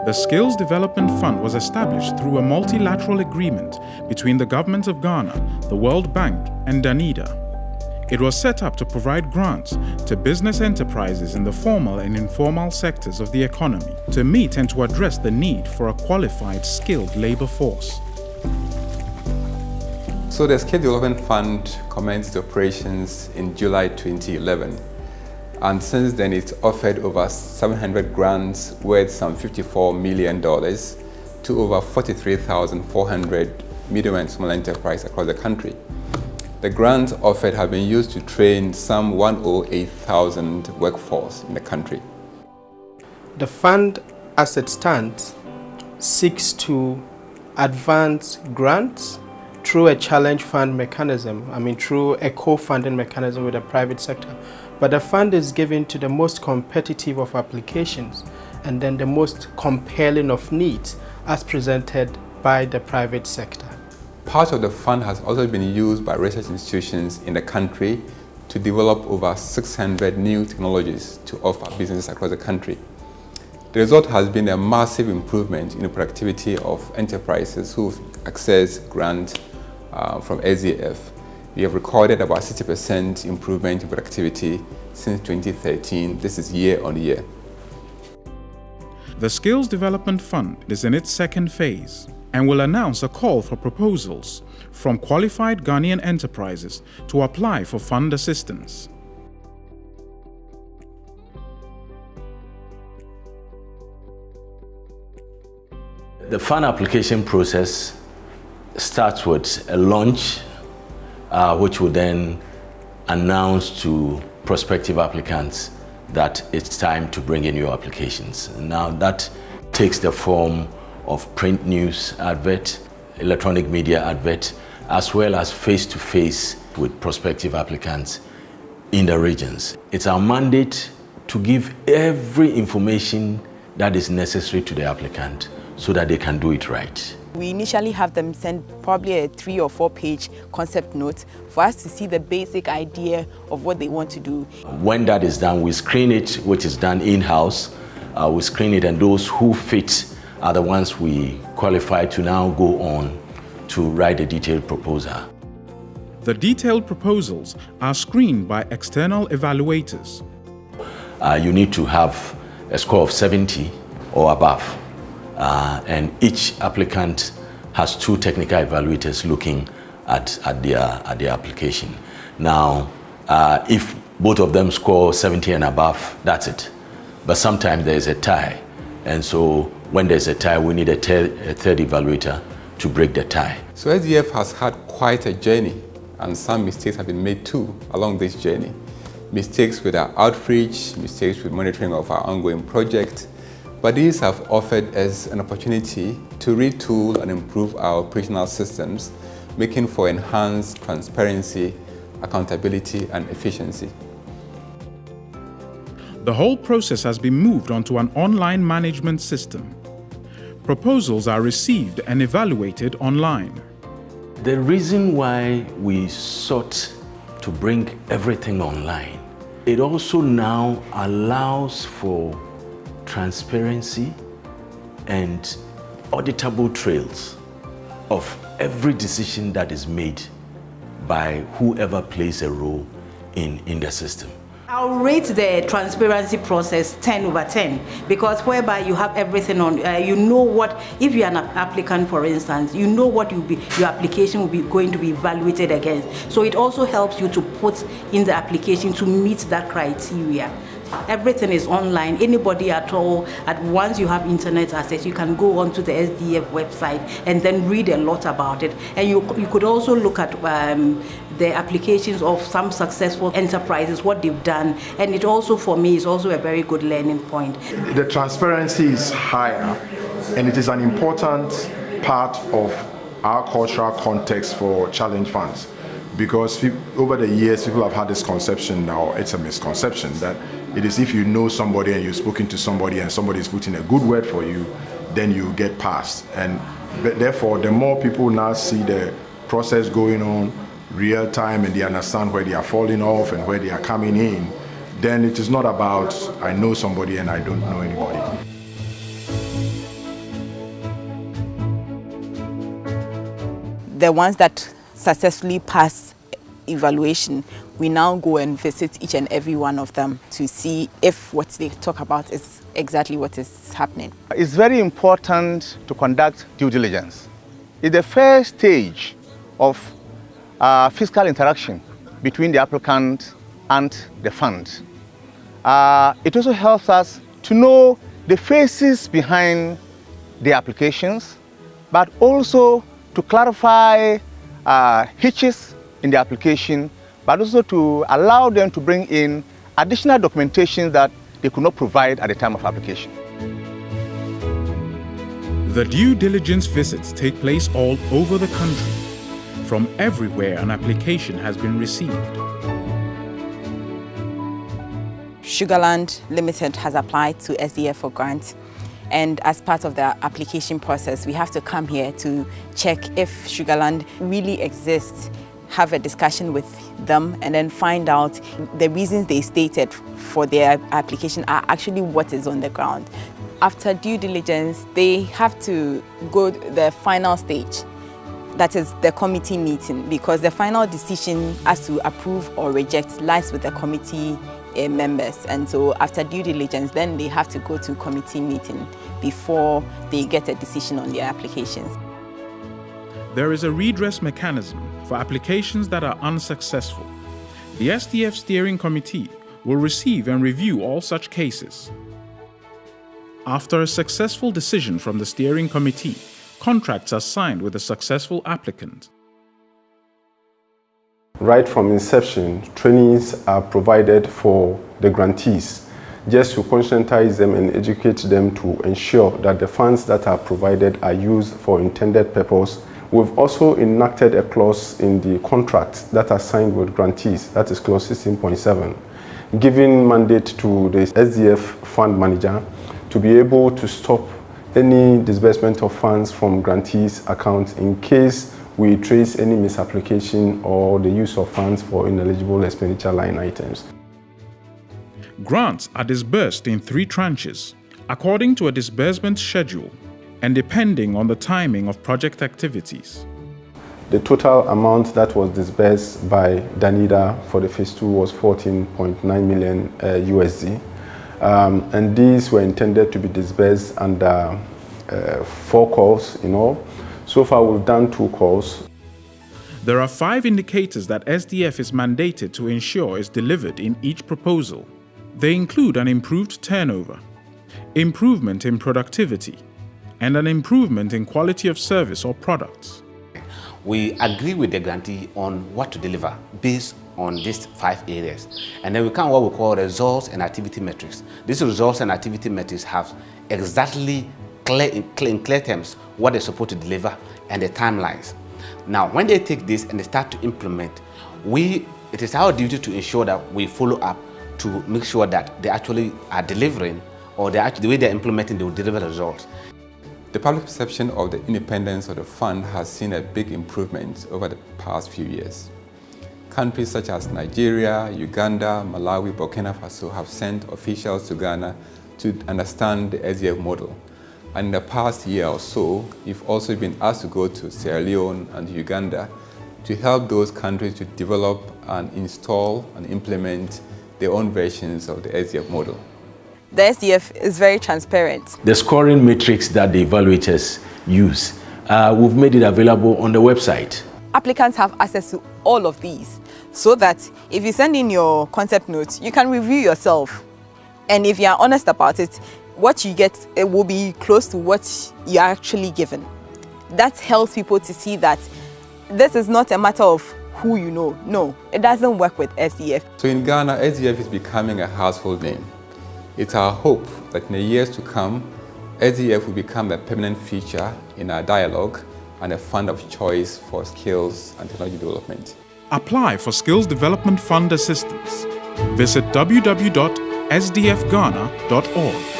The Skills Development Fund was established through a multilateral agreement between the Government of Ghana, the World Bank, and Danida. It was set up to provide grants to business enterprises in the formal and informal sectors of the economy to meet and to address the need for a qualified, skilled labor force. So the Skills Development Fund commenced operations in July 2011. And since then, it's offered over 700 grants worth some $54 million to over 43,400 medium and small enterprises across the country. The grants offered have been used to train some 108,000 workforce in the country. The fund, as it stands, seeks to advance grants through a challenge fund mechanism, through a co-funding mechanism with the private sector. But the fund is given to the most competitive of applications and then the most compelling of needs as presented by the private sector. Part of the fund has also been used by research institutions in the country to develop over 600 new technologies to offer businesses across the country. The result has been a massive improvement in the productivity of enterprises who've accessed grants from SDF. We have recorded about 60% improvement in productivity since 2013. This is year on year. The Skills Development Fund is in its second phase and will announce a call for proposals from qualified Ghanaian enterprises to apply for fund assistance. The fund application process starts with a launch which will then announce to prospective applicants that it's time to bring in your applications. Now that takes the form of print news advert, electronic media advert, as well as face-to-face with prospective applicants in the regions. It's our mandate to give every information that is necessary to the applicant so that they can do it right. We initially have them send probably a 3 or 4 page concept note for us to see the basic idea of what they want to do. When that is done, we screen it, which is done in-house. We screen it, and those who fit are the ones we qualify to now go on to write a detailed proposal. The detailed proposals are screened by external evaluators. You need to have a score of 70 or above. And each applicant has 2 technical evaluators looking at their application. Now, if both of them score 70 and above, that's it. But sometimes there's a tie. And so when there's a tie, we need a third evaluator to break the tie. So SDF has had quite a journey, and some mistakes have been made too along this journey. Mistakes with our outreach, mistakes with monitoring of our ongoing project. But these have offered us an opportunity to retool and improve our operational systems, making for enhanced transparency, accountability, and efficiency. The whole process has been moved onto an online management system. Proposals are received and evaluated online. The reason why we sought to bring everything online, it also now allows for transparency and auditable trails of every decision that is made by whoever plays a role in the system. I'll rate the transparency process 10 over 10 because whereby you have everything on, you know what, if you're an applicant, for instance, you know what your application will be going to be evaluated against. So it also helps you to put in the application to meet that criteria. Everything is online. Anybody at all, once you have internet access, you can go onto the SDF website and then read a lot about it. And you could also look at the applications of some successful enterprises, what they've done. And it also, for me, is also a very good learning point. The transparency is higher, and it is an important part of our cultural context for challenge funds. Because over the years, people have had this conception now, it's a misconception, that it is if you know somebody and you've spoken to somebody and somebody is putting a good word for you, then you get passed. And therefore, the more people now see the process going on real time and they understand where they are falling off and where they are coming in, then it is not about I know somebody and I don't know anybody. the ones that successfully pass evaluation, we now go and visit each and every one of them to see if what they talk about is exactly what is happening. It's very important to conduct due diligence. It's the first stage of fiscal interaction between the applicant and the fund. It also helps us to know the faces behind the applications, but also to clarify hitches in the application, but also to allow them to bring in additional documentation that they could not provide at the time of application. The due diligence visits take place all over the country, from everywhere an application has been received. Sugarland Limited has applied to SDF for grants, and as part of the application process, we have to come here to check if Sugarland really exists, have a discussion with them, and then find out the reasons they stated for their application are actually what is on the ground. After due diligence, they have to go to the final stage, that is the committee meeting, because the final decision as to approve or reject lies with the committee members. And so after due diligence, then they have to go to committee meeting before they get a decision on their applications. There is a redress mechanism for applications that are unsuccessful. The SDF Steering Committee will receive and review all such cases. After a successful decision from the Steering Committee, contracts are signed with a successful applicant. Right from inception, trainings are provided for the grantees, just to conscientize them and educate them to ensure that the funds that are provided are used for intended purpose. We've also enacted a clause in the contract that are signed with grantees, that is clause 16.7, giving mandate to the SDF fund manager to be able to stop any disbursement of funds from grantees' accounts in case we trace any misapplication or the use of funds for ineligible expenditure line items. Grants are disbursed in 3 tranches, according to a disbursement schedule and depending on the timing of project activities. The total amount that was disbursed by Danida for the phase 2 was 14.9 million USD. And these were intended to be disbursed under 4 calls in all. So far, we've done 2 calls. There are 5 indicators that SDF is mandated to ensure is delivered in each proposal. They include an improved turnover, improvement in productivity, and an improvement in quality of service or products. We agree with the grantee on what to deliver based on these 5 areas. And then we come what we call results and activity metrics. These results and activity metrics have exactly in clear terms what they're supposed to deliver and the timelines. Now, when they take this and they start to implement, it is our duty to ensure that we follow up to make sure that they actually are delivering, or the way they're implementing, they will deliver results. The public perception of the independence of the fund has seen a big improvement over the past few years. Countries such as Nigeria, Uganda, Malawi, Burkina Faso have sent officials to Ghana to understand the SDF model. And in the past year or so, we've also been asked to go to Sierra Leone and Uganda to help those countries to develop and install and implement their own versions of the SDF model. The SDF is very transparent. The scoring matrix that the evaluators use, we've made it available on the website. Applicants have access to all of these, so that if you send in your concept notes, you can review yourself. And if you are honest about it, what you get, it will be close to what you're actually given. That helps people to see that this is not a matter of who you know. No, it doesn't work with SDF. So in Ghana, SDF is becoming a household name. It's our hope that in the years to come, SDF will become a permanent feature in our dialogue and a fund of choice for skills and technology development. Apply for Skills Development Fund assistance. Visit www.sdfghana.org.